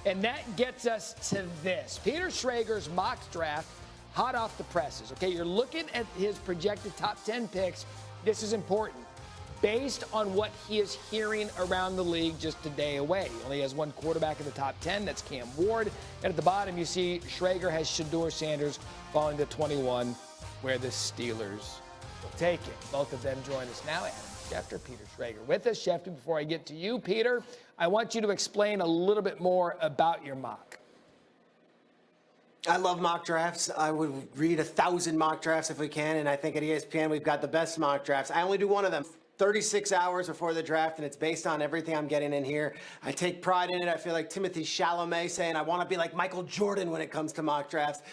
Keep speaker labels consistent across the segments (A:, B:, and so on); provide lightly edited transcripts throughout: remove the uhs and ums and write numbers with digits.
A: And that gets us to this. Peter Schrager's mock draft, hot off the presses. Okay, you're looking at his projected top 10 picks. This is important. Based on what he is hearing around the league just a day away. He only has one quarterback in the top 10. That's Cam Ward. And at the bottom, you see Schrager has Shedeur Sanders falling to 21, where the Steelers will take it. Both of them join us now. Adam Schefter, Peter Schrager with us. Schefter, before I get to you, Peter, I want you to explain a little bit more about your mock.
B: I love mock drafts. I would read 1,000 mock drafts if we can, and I think at ESPN we've got the best mock drafts. I only do one of them 36 hours before the draft, and it's based on everything I'm getting in here. I take pride in it. I feel like Timothy Chalamet saying I want to be like Michael Jordan when it comes to mock drafts.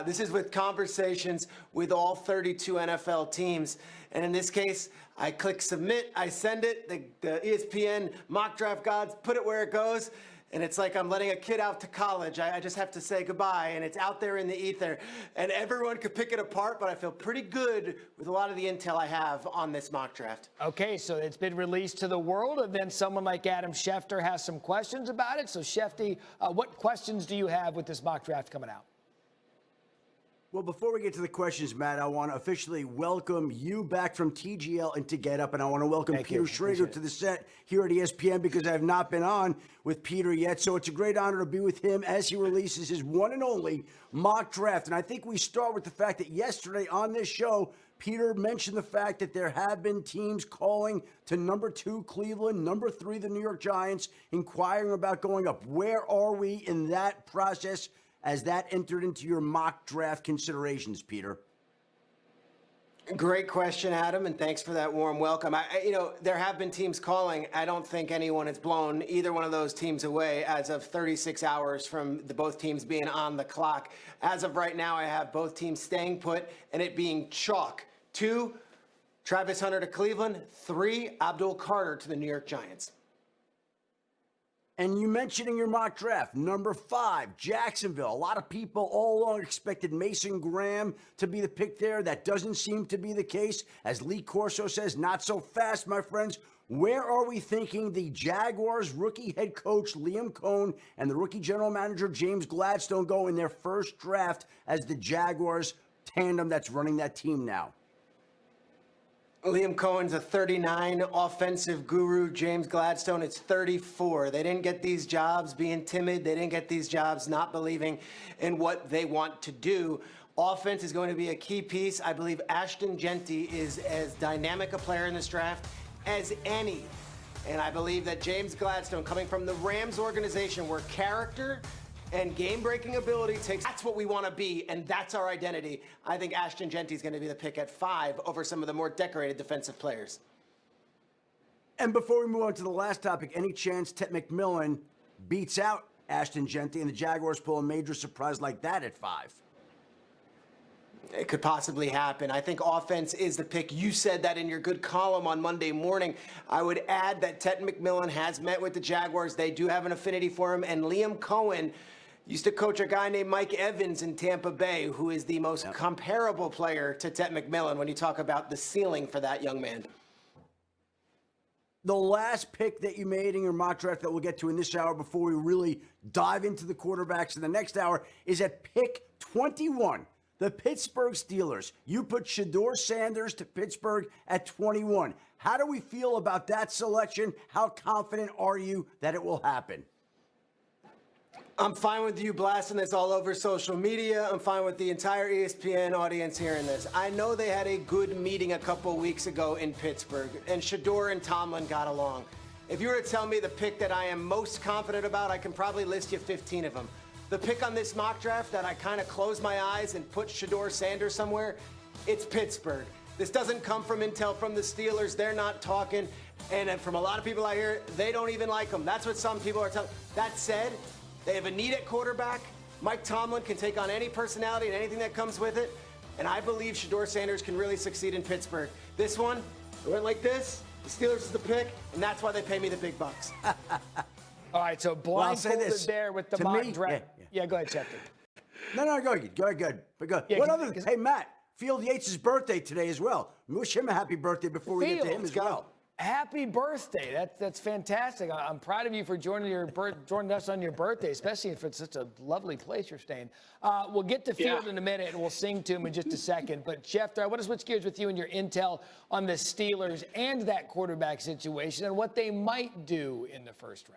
B: This is with conversations with all 32 NFL teams, and in this case, I click submit, I send it, the ESPN mock draft gods put it where it goes. And it's like I'm letting a kid out to college. I just have to say goodbye, and it's out there in the ether. And everyone could pick it apart, but I feel pretty good with a lot of the intel I have on this mock draft.
A: Okay, so it's been released to the world, and then someone like Adam Schefter has some questions about it. So, Schefty, what questions do you have with this mock draft coming out?
C: Well, before we get to the questions, Matt, I want to officially welcome you back from TGL and to Get Up, and I want to welcome Peter Schrager to the set here at ESPN because I have not been on with Peter yet, so it's a great honor to be with him as he releases his one and only mock draft. And I think we start with the fact that yesterday on this show, Peter mentioned the fact that there have been teams calling to number 2 Cleveland, number 3 the New York Giants, inquiring about going up. Where are we in that process as that entered into your mock draft considerations, Peter?
B: Great question, Adam, and thanks for that warm welcome. There have been teams calling. I don't think anyone has blown either one of those teams away as of 36 hours from both teams being on the clock. As of right now, I have both teams staying put and it being chalk. 2, Travis Hunter to Cleveland. 3, Abdul Carter to the New York Giants.
C: And you mentioned in your mock draft, number 5, Jacksonville. A lot of people all along expected Mason Graham to be the pick there. That doesn't seem to be the case. As Lee Corso says, not so fast, my friends. Where are we thinking the Jaguars rookie head coach Liam Cohen and the rookie general manager James Gladstone go in their first draft as the Jaguars tandem that's running that team now?
B: Liam Cohen's a 39 offensive guru. James Gladstone, it's 34. They didn't get these jobs being timid. They didn't get these jobs not believing in what they want to do. Offense is going to be a key piece. I believe Ashton Jeanty is as dynamic a player in this draft as any. And I believe that James Gladstone, coming from the Rams organization where character and game-breaking ability that's what we want to be, and that's our identity. I think Ashton Jeanty is going to be the pick at 5 over some of the more decorated defensive players.
C: And before we move on to the last topic, any chance Ted McMillan beats out Ashton Jeanty and the Jaguars pull a major surprise like that at 5?
B: It could possibly happen. I think offense is the pick. You said that in your good column on Monday morning. I would add that Ted McMillan has met with the Jaguars. They do have an affinity for him, and Liam Cohen used to coach a guy named Mike Evans in Tampa Bay, who is the most comparable player to Ted McMillan when you talk about the ceiling for that young man.
C: The last pick that you made in your mock draft that we'll get to in this hour before we really dive into the quarterbacks in the next hour is at pick 21, the Pittsburgh Steelers. You put Shedeur Sanders to Pittsburgh at 21. How do we feel about that selection? How confident are you that it will happen?
B: I'm fine with you blasting this all over social media. I'm fine with the entire ESPN audience hearing this. I know they had a good meeting a couple weeks ago in Pittsburgh, and Shedeur and Tomlin got along. If you were to tell me the pick that I am most confident about, I can probably list you 15 of them. The pick on this mock draft that I kind of closed my eyes and put Shedeur Sanders somewhere, it's Pittsburgh. This doesn't come from intel from the Steelers. They're not talking. And from a lot of people I hear, they don't even like him. That's what some people are telling. That said, they have a need at quarterback. Mike Tomlin can take on any personality and anything that comes with it. And I believe Shedeur Sanders can really succeed in Pittsburgh. This one, it went like this. The Steelers is the pick, and that's why they pay me the big bucks.
A: All right, so blindfolded there with the mock draft. Yeah, go ahead, Schefter.
C: No, go ahead.
A: Yeah,
C: what other? Hey, Matt, Field Yates' birthday today as well. Wish him a happy birthday before we get to him as well.
A: Happy birthday. That's fantastic. I'm proud of you for joining us on your birthday, especially if it's such a lovely place you're staying. We'll get to Field in a minute, and we'll sing to him in just a second. But, Schefter, I want to switch gears with you and your intel on the Steelers and that quarterback situation and what they might do in the first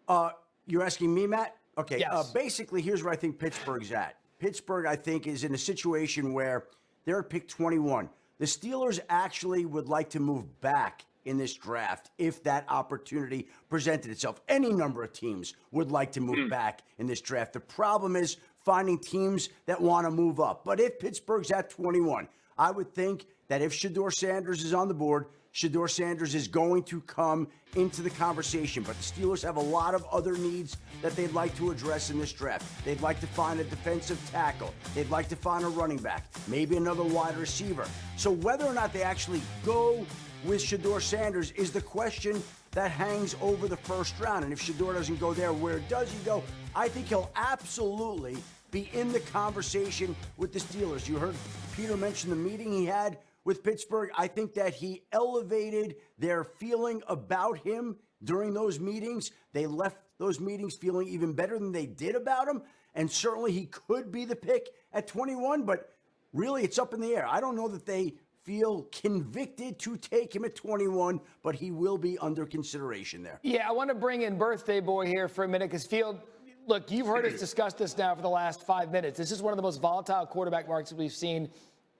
A: round.
C: You're asking me, Matt? Okay.
A: Yes.
C: Basically, here's where I think Pittsburgh's at. Pittsburgh, I think, is in a situation where they're at pick 21. The Steelers actually would like to move back in this draft if that opportunity presented itself. Any number of teams would like to move back in this draft. The problem is finding teams that want to move up. But if Pittsburgh's at 21, I would think that if Shedeur Sanders is on the board, Shedeur Sanders is going to come into the conversation. But the Steelers have a lot of other needs that they'd like to address in this draft. They'd like to find a defensive tackle. They'd like to find a running back, maybe another wide receiver. So whether or not they actually go with Shedeur Sanders is the question that hangs over the first round. And if Shedeur doesn't go there, where does he go? I think he'll absolutely be in the conversation with the Steelers. You heard Peter mention the meeting he had with Pittsburgh. I think that he elevated their feeling about him during those meetings. They left those meetings feeling even better than they did about him. And certainly he could be the pick at 21, but really it's up in the air. I don't know that they feel convicted to take him at 21, but he will be under consideration there.
A: Yeah, I want to bring in birthday boy here for a minute because Field, look, you've heard us discuss this now for the last 5 minutes. This is one of the most volatile quarterback markets we've seen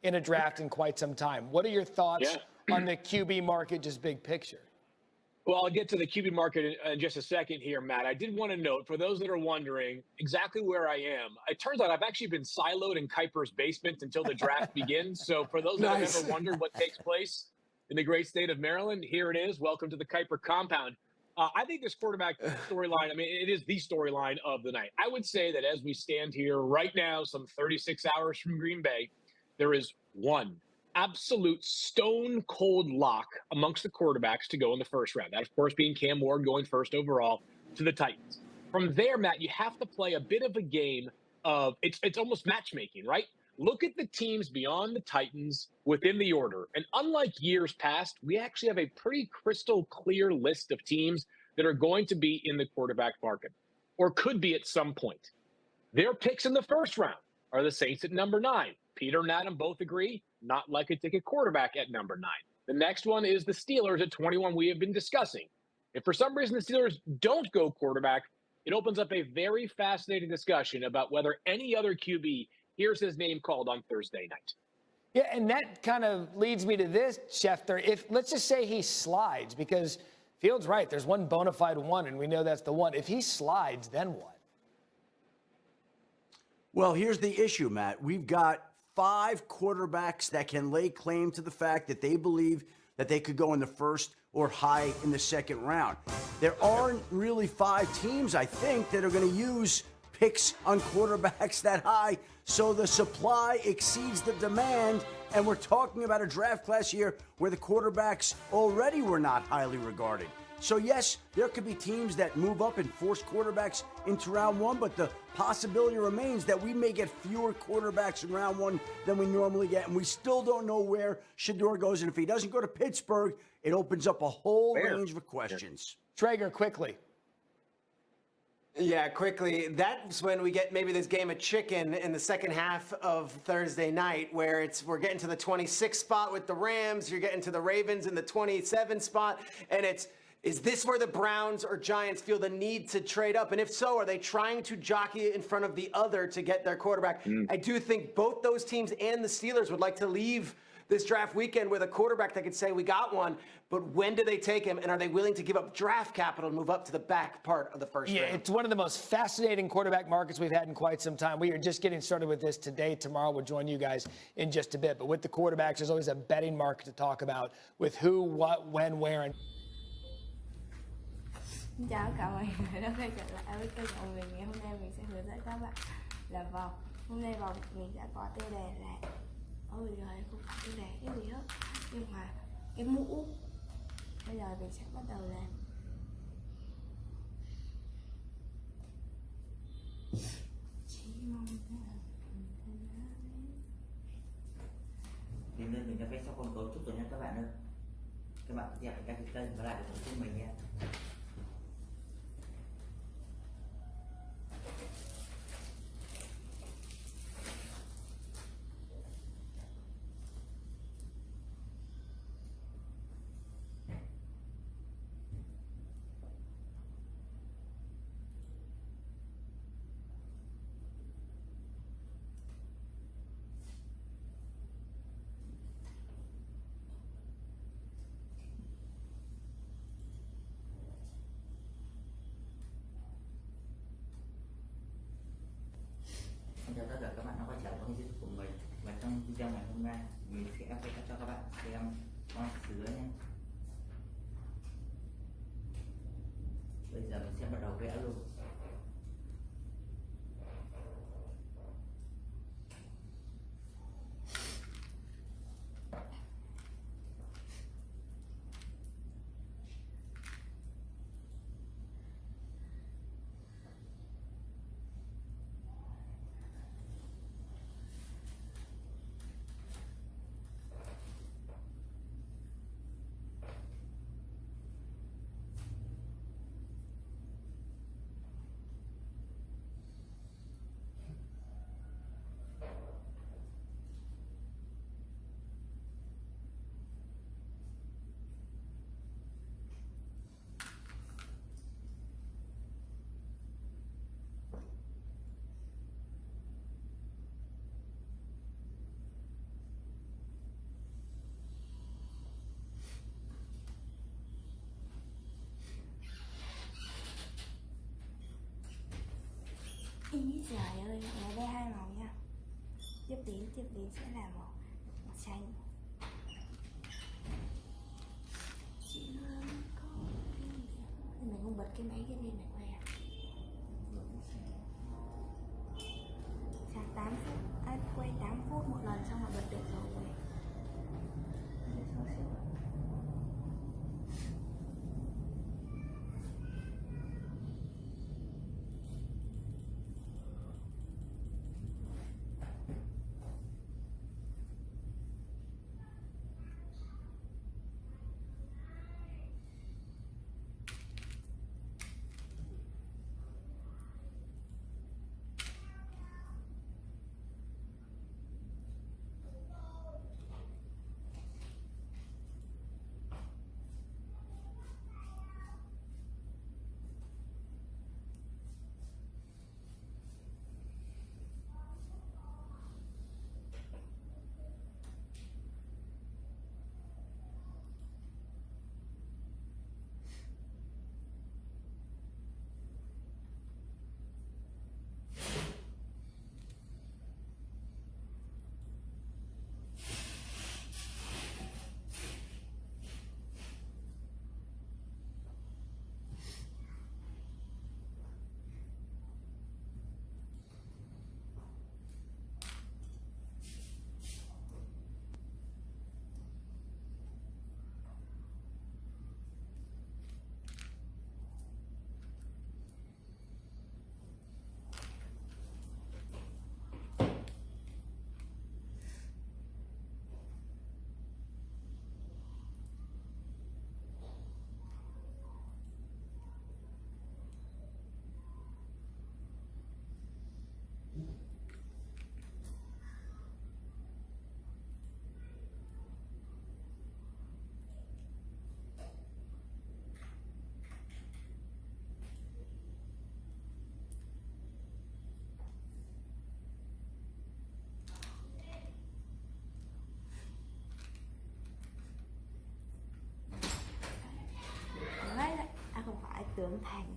A: in a draft in quite some time. What are your thoughts on the QB market, just big picture?
D: Well, I'll get to the QB market in just a second here, Matt. I did want to note, for those that are wondering exactly where I am, it turns out I've actually been siloed in Kuiper's basement until the draft begins. So for those that have ever wondered what takes place in the great state of Maryland, here it is. Welcome to the Kuiper compound. I think this quarterback storyline, I mean, it is the storyline of the night. I would say that as we stand here right now, some 36 hours from Green Bay, there is one absolute stone cold lock amongst the quarterbacks to go in the first round. That, of course, being Cam Ward going first overall to the Titans. From there, Matt, you have to play a bit of a game of it's almost matchmaking, right? Look at the teams beyond the Titans within the order. And unlike years past, we actually have a pretty crystal clear list of teams that are going to be in the quarterback market or could be at some point. Their picks in the first round are the Saints at number 9. Peter and Adam both agree, not likely to take a quarterback at number 9. The next one is the Steelers at 21, we have been discussing. If for some reason the Steelers don't go quarterback, it opens up a very fascinating discussion about whether any other QB hears his name called on Thursday night.
A: Yeah, and that kind of leads me to this, Schefter. If let's just say he slides, because Field's right, there's one bona fide one, and we know that's the one. If he slides, then what?
C: Well, here's the issue, Matt. We've got 5 quarterbacks that can lay claim to the fact that they believe that they could go in the first or high in the second round. There aren't really 5 teams, I think, that are going to use picks on quarterbacks that high. So the supply exceeds the demand. And we're talking about a draft class here where the quarterbacks already were not highly regarded. So, yes, there could be teams that move up and force quarterbacks into round 1, but the possibility remains that we may get fewer quarterbacks in round 1 than we normally get, and we still don't know where Shedeur goes. And if he doesn't go to Pittsburgh, it opens up a whole range of questions.
A: Traeger, quickly.
B: Yeah, quickly. That's when we get maybe this game of chicken in the second half of Thursday night, where we're getting to the 26 spot with the Rams, you're getting to the Ravens in the 27 spot, and is this where the Browns or Giants feel the need to trade up? And if so, are they trying to jockey in front of the other to get their quarterback? I do think both those teams and the Steelers would like to leave this draft weekend with a quarterback that could say, we got one, but when do they take him? And are they willing to give up draft capital to move up to the back part of the first round?
A: Yeah, it's one of the most fascinating quarterback markets we've had in quite some time. We are just getting started with this today. Tomorrow we'll join you guys in just a bit. But with the quarterbacks, there's always a betting market to talk about with who, what, when, where, and
E: Xin chào cả mọi người đã quay trở lại với kênh của mình. Ngày hôm nay mình sẽ hướng dẫn các bạn là hôm nay mình sẽ có tiêu đề là ôi giời, không phải tiêu đề cái gì hết, nhưng mà cái mũ. Bây giờ mình sẽ bắt đầu làm. Chỉ mong
F: Nên mình đã vẽ cho con cấu trúc các bạn ơi. Các bạn có thể đăng ký kênh và lại ủng hộ mình nha. Xin chào tất cả các bạn đã quay trở lại với kênh YouTube của mình. Và trong video ngày hôm nay mình sẽ cho các bạn xem con sứa nhé. Bây giờ mình sẽ bắt đầu vẽ luôn.
E: Ý trời ơi, ở đây hai màu nha. Tiếp đến sẽ là màu xanh. Mình không bật cái máy kia lên này quay à. Sáng 8 phút, quay 8 phút một lần xong rồi bật được rồi. Tưởng thành.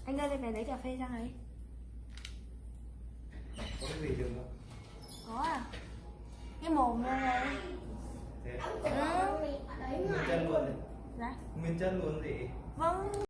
E: Anh ơi, đây phải lấy cà phê ra ấy. Cái mồm này này.
G: Thế. Nguyên chân luôn.
E: Dạ.
G: Nguyên chân luôn gì?
E: Vâng.